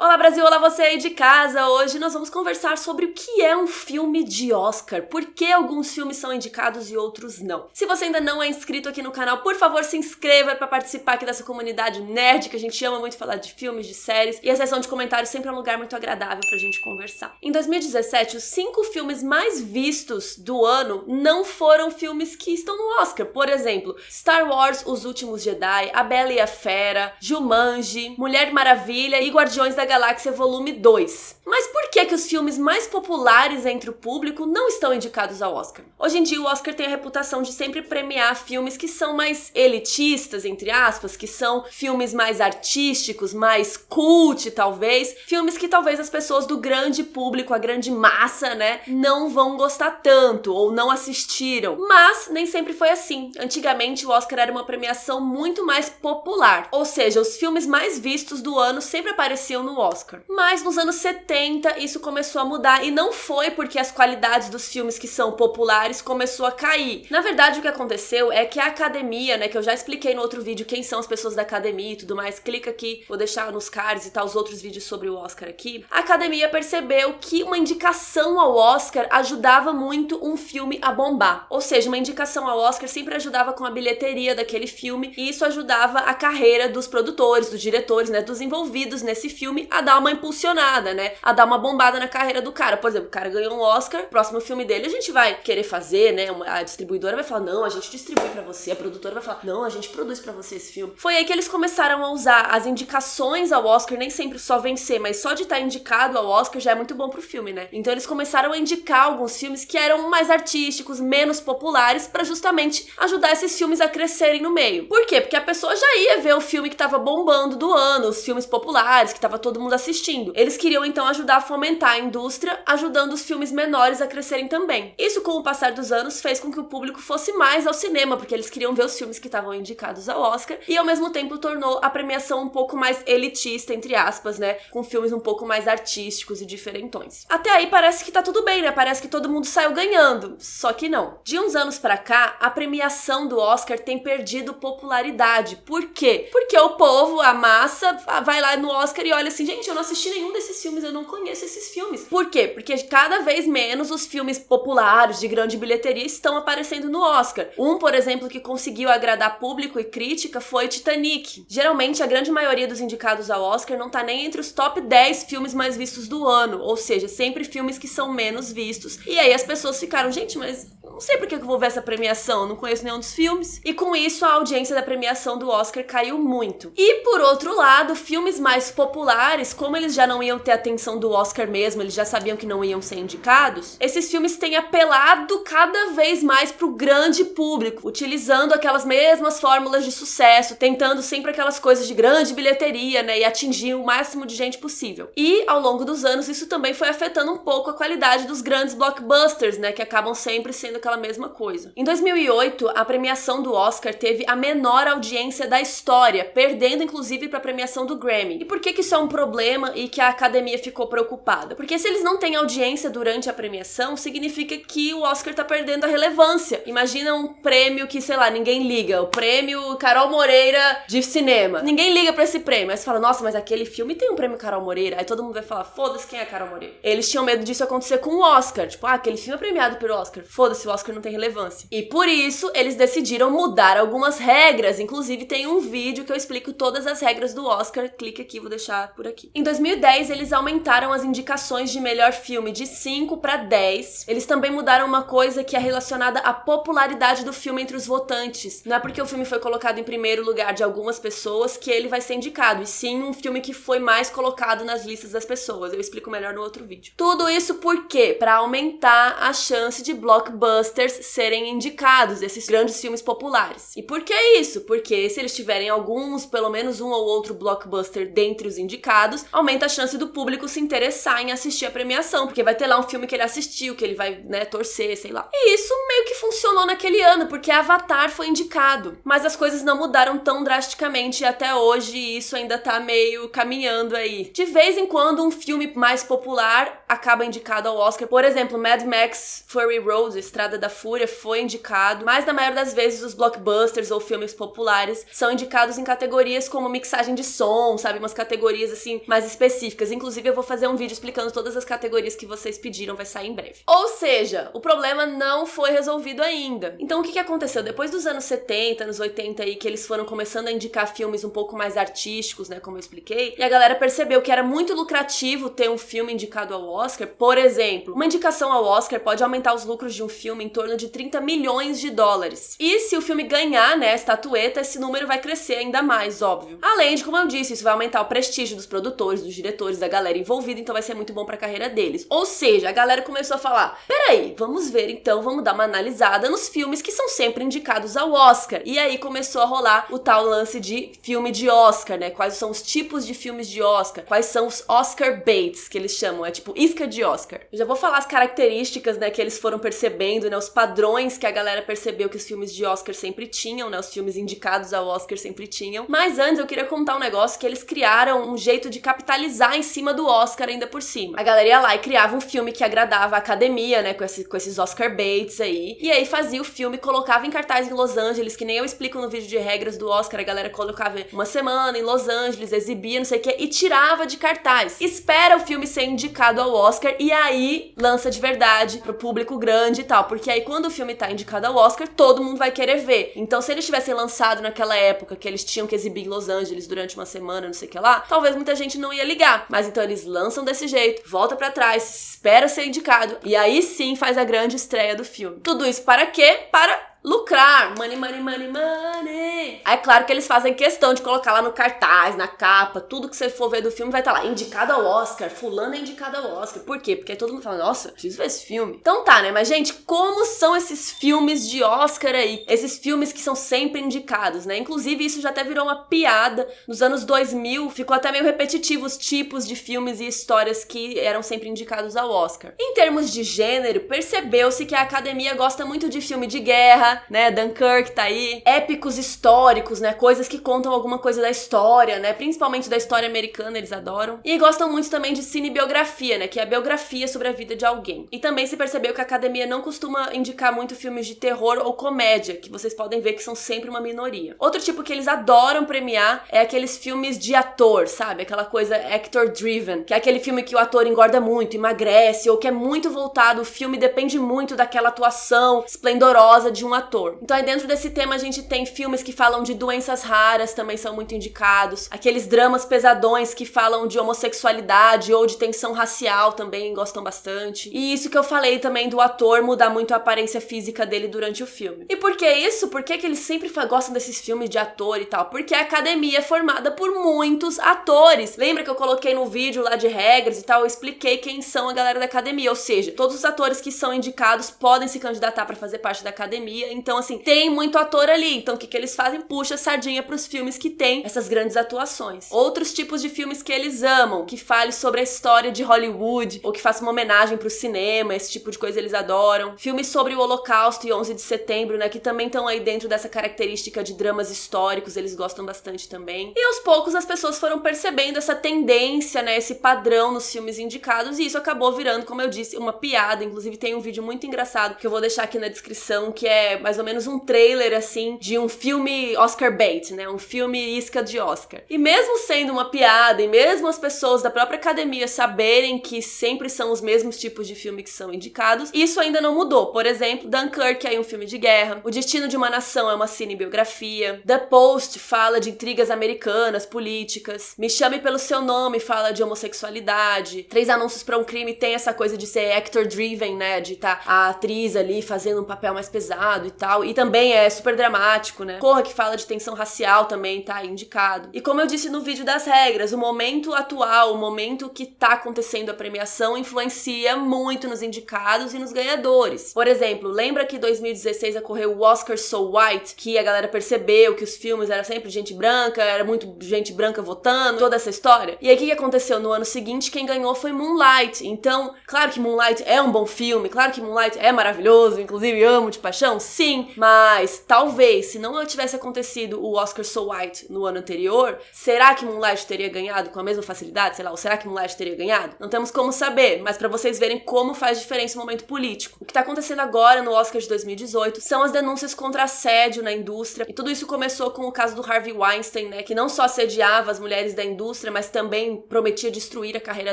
Olá Brasil, olá você aí de casa! Hoje nós vamos conversar sobre o que é um filme de Oscar, por que alguns filmes são indicados e outros não. Se você ainda não é inscrito aqui no canal, por favor se inscreva para participar aqui dessa comunidade nerd, que a gente ama muito falar de filmes, de séries, e a seção de comentários sempre é um lugar muito agradável pra gente conversar. Em 2017, os 5 filmes mais vistos do ano não foram filmes que estão no Oscar. Por exemplo, Star Wars, Os Últimos Jedi, A Bela e a Fera, Jumanji, Mulher Maravilha e Guardiões da Galáxia Volume 2. Mas por que os filmes mais populares entre o público não estão indicados ao Oscar? Hoje em dia o Oscar tem a reputação de sempre premiar filmes que são mais elitistas, entre aspas, que são filmes mais artísticos, mais cult talvez, filmes que talvez as pessoas do grande público, a grande massa, né, não vão gostar tanto ou não assistiram. Mas nem sempre foi assim. Antigamente o Oscar era uma premiação muito mais popular, ou seja, os filmes mais vistos do ano sempre apareciam no Oscar. Mas nos anos 70 isso começou a mudar e não foi porque as qualidades dos filmes que são populares começou a cair. Na verdade o que aconteceu é que a academia, né, que eu já expliquei no outro vídeo quem são as pessoas da academia e tudo mais, clica aqui, vou deixar nos cards e tal os outros vídeos sobre o Oscar aqui. A academia percebeu que uma indicação ao Oscar ajudava muito um filme a bombar. Ou seja, uma indicação ao Oscar sempre ajudava com a bilheteria daquele filme e isso ajudava a carreira dos produtores, dos diretores, né, dos envolvidos nesse filme a dar uma impulsionada, né, a dar uma bombada na carreira do cara. Por exemplo, o cara ganhou um Oscar, próximo filme dele a gente vai querer fazer, né, a distribuidora vai falar, não, a gente distribui pra você, a produtora vai falar, não, a gente produz pra você esse filme. Foi aí que eles começaram a usar as indicações ao Oscar, nem sempre só vencer, mas só de estar indicado ao Oscar já é muito bom pro filme, né? Então eles começaram a indicar alguns filmes que eram mais artísticos, menos populares, pra justamente ajudar esses filmes a crescerem no meio. Por quê? Porque a pessoa já ia ver o filme que tava bombando do ano, os filmes populares, que tava todo mundo assistindo. Eles queriam então ajudar a fomentar a indústria, ajudando os filmes menores a crescerem também. Isso, com o passar dos anos, fez com que o público fosse mais ao cinema, porque eles queriam ver os filmes que estavam indicados ao Oscar, e ao mesmo tempo tornou a premiação um pouco mais elitista, entre aspas, né, com filmes um pouco mais artísticos e diferentões. Até aí parece que tá tudo bem, né, parece que todo mundo saiu ganhando, só que não. De uns anos pra cá, a premiação do Oscar tem perdido popularidade. Por quê? Porque o povo, a massa, vai lá no Oscar e olha assim, gente, eu não assisti nenhum desses filmes, eu não conheço esses filmes. Por quê? Porque cada vez menos os filmes populares de grande bilheteria estão aparecendo no Oscar. Um, por exemplo, que conseguiu agradar público e crítica foi Titanic. Geralmente, a grande maioria dos indicados ao Oscar não tá nem entre os top 10 filmes mais vistos do ano, ou seja, sempre filmes que são menos vistos. E aí as pessoas ficaram, gente, mas não sei por que eu vou ver essa premiação, não conheço nenhum dos filmes. E com isso, a audiência da premiação do Oscar caiu muito. E por outro lado, filmes mais populares, como eles já não iam ter atenção do Oscar mesmo, eles já sabiam que não iam ser indicados, esses filmes têm apelado cada vez mais pro grande público, utilizando aquelas mesmas fórmulas de sucesso, tentando sempre aquelas coisas de grande bilheteria, né, e atingir o máximo de gente possível. E ao longo dos anos isso também foi afetando um pouco a qualidade dos grandes blockbusters, né, que acabam sempre sendo aquela mesma coisa. Em 2008, a premiação do Oscar teve a menor audiência da história, perdendo inclusive para a premiação do Grammy. E por que isso é um problema e que a academia ficou preocupada? Porque se eles não têm audiência durante a premiação, significa que o Oscar tá perdendo a relevância. Imagina um prêmio que, sei lá, ninguém liga. O prêmio Carol Moreira de cinema. Ninguém liga pra esse prêmio. Aí você fala, nossa, mas aquele filme tem um prêmio Carol Moreira. Aí todo mundo vai falar, foda-se, quem é a Carol Moreira? Eles tinham medo disso acontecer com o Oscar. Tipo, aquele filme é premiado pelo Oscar. Foda-se, o Oscar não tem relevância. E por isso, eles decidiram mudar algumas regras. Inclusive, tem um vídeo que eu explico todas as regras do Oscar. Clique aqui, vou deixar por aqui. Em 2010, eles aumentaram as indicações de melhor filme de 5 para 10. Eles também mudaram uma coisa que é relacionada à popularidade do filme entre os votantes. Não é porque o filme foi colocado em primeiro lugar de algumas pessoas que ele vai ser indicado, e sim um filme que foi mais colocado nas listas das pessoas. Eu explico melhor no outro vídeo. Tudo isso por quê? Para aumentar a chance de blockbusters serem indicados, esses grandes filmes populares. E por que isso? Porque se eles tiverem alguns, pelo menos um ou outro blockbuster dentre os indicados, aumenta a chance do público se interessar em assistir a premiação, porque vai ter lá um filme que ele assistiu, que ele vai, né, torcer, sei lá. E isso meio que funcionou naquele ano, porque Avatar foi indicado. Mas as coisas não mudaram tão drasticamente e até hoje isso ainda tá meio caminhando aí. De vez em quando um filme mais popular acaba indicado ao Oscar. Por exemplo, Mad Max Fury Road, Estrada Estrada da Fúria foi indicado, mas na maioria das vezes os blockbusters ou filmes populares são indicados em categorias como mixagem de som, sabe? Umas categorias assim mais específicas. Inclusive eu vou fazer um vídeo explicando todas as categorias que vocês pediram, vai sair em breve. Ou seja, o problema não foi resolvido ainda. Então o que aconteceu? Depois dos anos 70, anos 80 aí, que eles foram começando a indicar filmes um pouco mais artísticos, né, como eu expliquei, e a galera percebeu que era muito lucrativo ter um filme indicado ao Oscar. Por exemplo, uma indicação ao Oscar pode aumentar os lucros de um filme em torno de 30 milhões de dólares. E se o filme ganhar, né, a estatueta, esse número vai crescer ainda mais, óbvio. Além de, como eu disse, isso vai aumentar o prestígio dos produtores, dos diretores, da galera envolvida, então vai ser muito bom pra carreira deles. Ou seja, a galera começou a falar, peraí, vamos ver então, vamos dar uma analisada nos filmes que são sempre indicados ao Oscar. E aí começou a rolar o tal lance de filme de Oscar, né? Quais são os tipos de filmes de Oscar? Quais são os Oscar baits, que eles chamam? É tipo isca de Oscar. Eu já vou falar as características, né, que eles foram percebendo, né? Os padrões que a galera percebeu que os filmes de Oscar sempre tinham, né? Os filmes indicados ao Oscar sempre tinham. Mas antes eu queria contar um negócio que eles criaram um jeito de capitalizar em cima do Oscar ainda por cima. A galera ia lá e criava um filme que agradava a academia, né? Com esses Oscar baits aí. E aí fazia o filme, colocava em cartaz em Los Angeles, que nem eu explico no vídeo de regras do Oscar, a galera colocava uma semana em Los Angeles, exibia, não sei o que, e tirava de cartaz. Espera o filme ser indicado ao Oscar e aí lança de verdade pro público grande e tal, porque aí quando o filme tá indicado ao Oscar, todo mundo vai querer ver. Então se eles tivessem lançado naquela época que eles tinham que exibir em Los Angeles durante uma semana, não sei o que lá, talvez muita gente não ia ligar. Mas então eles lançam desse jeito, volta pra trás, espera ser indicado e aí sim faz a grande estreia do filme. Tudo isso para quê? Para lucrar. Money, money, money, money. Aí é claro que eles fazem questão de colocar lá no cartaz, na capa, tudo que você for ver do filme vai estar lá, indicado ao Oscar, fulano é indicado ao Oscar. Por quê? Porque aí todo mundo fala, nossa, preciso ver esse filme. Então tá, né? Mas gente, como são esses filmes de Oscar aí? Esses filmes que são sempre indicados, né? Inclusive isso já até virou uma piada. Nos anos 2000 ficou até meio repetitivo os tipos de filmes e histórias que eram sempre indicados ao Oscar. Em termos de gênero, percebeu-se que a academia gosta muito de filme de guerra, né, Dunkirk tá aí, épicos históricos, né, coisas que contam alguma coisa da história, né, principalmente da história americana, eles adoram, e gostam muito também de cinebiografia, né, que é a biografia sobre a vida de alguém. E também se percebeu que a academia não costuma indicar muito filmes de terror ou comédia, que vocês podem ver que são sempre uma minoria. Outro tipo que eles adoram premiar é aqueles filmes de ator, sabe, aquela coisa actor driven, que é aquele filme que o ator engorda muito, emagrece, ou que é muito voltado, o filme depende muito daquela atuação esplendorosa de um ator. Então aí dentro desse tema a gente tem filmes que falam de doenças raras, também são muito indicados. Aqueles dramas pesadões que falam de homossexualidade ou de tensão racial também gostam bastante. E isso que eu falei também do ator mudar muito a aparência física dele durante o filme. E por que isso? Por que eles sempre gostam desses filmes de ator e tal? Porque a academia é formada por muitos atores. Lembra que eu coloquei no vídeo lá de regras e tal? Eu expliquei quem são a galera da academia. Ou seja, todos os atores que são indicados podem se candidatar para fazer parte da academia. Então, assim, tem muito ator ali. Então, o que eles fazem? Puxa a sardinha pros filmes que tem essas grandes atuações. Outros tipos de filmes que eles amam, que fale sobre a história de Hollywood, ou que faça uma homenagem pro cinema, esse tipo de coisa eles adoram. Filmes sobre o Holocausto e 11 de setembro, né, que também estão aí dentro dessa característica de dramas históricos, eles gostam bastante também. E aos poucos as pessoas foram percebendo essa tendência, né, esse padrão nos filmes indicados, e isso acabou virando, como eu disse, uma piada. Inclusive tem um vídeo muito engraçado que eu vou deixar aqui na descrição, que é mais ou menos um trailer, assim, de um filme Oscar bait, né? Um filme isca de Oscar. E mesmo sendo uma piada, e mesmo as pessoas da própria academia saberem que sempre são os mesmos tipos de filme que são indicados, isso ainda não mudou. Por exemplo, Dunkirk é um filme de guerra, O Destino de uma Nação é uma cinebiografia, The Post fala de intrigas americanas, políticas, Me Chame Pelo Seu Nome fala de homossexualidade, Três Anúncios para um Crime tem essa coisa de ser actor driven, né? De tá a atriz ali fazendo um papel mais pesado e tal, e também é super dramático, né? Corra, que fala de tensão racial, também tá indicado. E como eu disse no vídeo das regras, o momento atual, o momento que tá acontecendo a premiação influencia muito nos indicados e nos ganhadores. Por exemplo, lembra que em 2016 ocorreu o Oscar So White, que a galera percebeu que os filmes eram sempre gente branca, era muito gente branca votando, toda essa história? E aí o que aconteceu? No ano seguinte, quem ganhou foi Moonlight. Então, claro que Moonlight é um bom filme, claro que Moonlight é maravilhoso, inclusive amo de paixão, sim. Sim, mas talvez, se não tivesse acontecido o Oscar So White no ano anterior, será que Moonlight teria ganhado com a mesma facilidade? Sei lá, ou será que Moonlight teria ganhado? Não temos como saber, mas pra vocês verem como faz diferença o momento político. O que tá acontecendo agora no Oscar de 2018 são as denúncias contra assédio na indústria, e tudo isso começou com o caso do Harvey Weinstein, né, que não só assediava as mulheres da indústria, mas também prometia destruir a carreira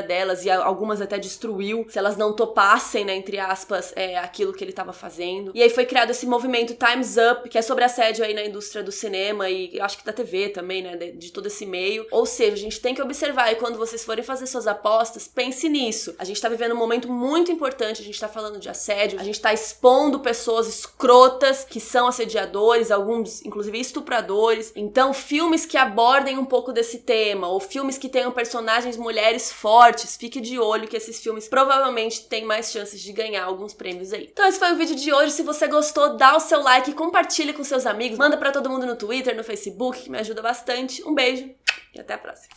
delas, e algumas até destruiu, se elas não topassem, né, entre aspas, aquilo que ele tava fazendo. E aí foi criado esse movimento Time's Up, que é sobre assédio aí na indústria do cinema e eu acho que da TV também, né, de todo esse meio. Ou seja, a gente tem que observar, e quando vocês forem fazer suas apostas, pense nisso. A gente tá vivendo um momento muito importante, a gente tá falando de assédio, a gente tá expondo pessoas escrotas que são assediadores, alguns inclusive estupradores. Então, filmes que abordem um pouco desse tema, ou filmes que tenham personagens mulheres fortes, fique de olho que esses filmes provavelmente têm mais chances de ganhar alguns prêmios aí. Então esse foi o vídeo de hoje. Se você gostou, dá o seu like, compartilha com seus amigos, manda pra todo mundo no Twitter, no Facebook, que me ajuda bastante. Um beijo e até a próxima.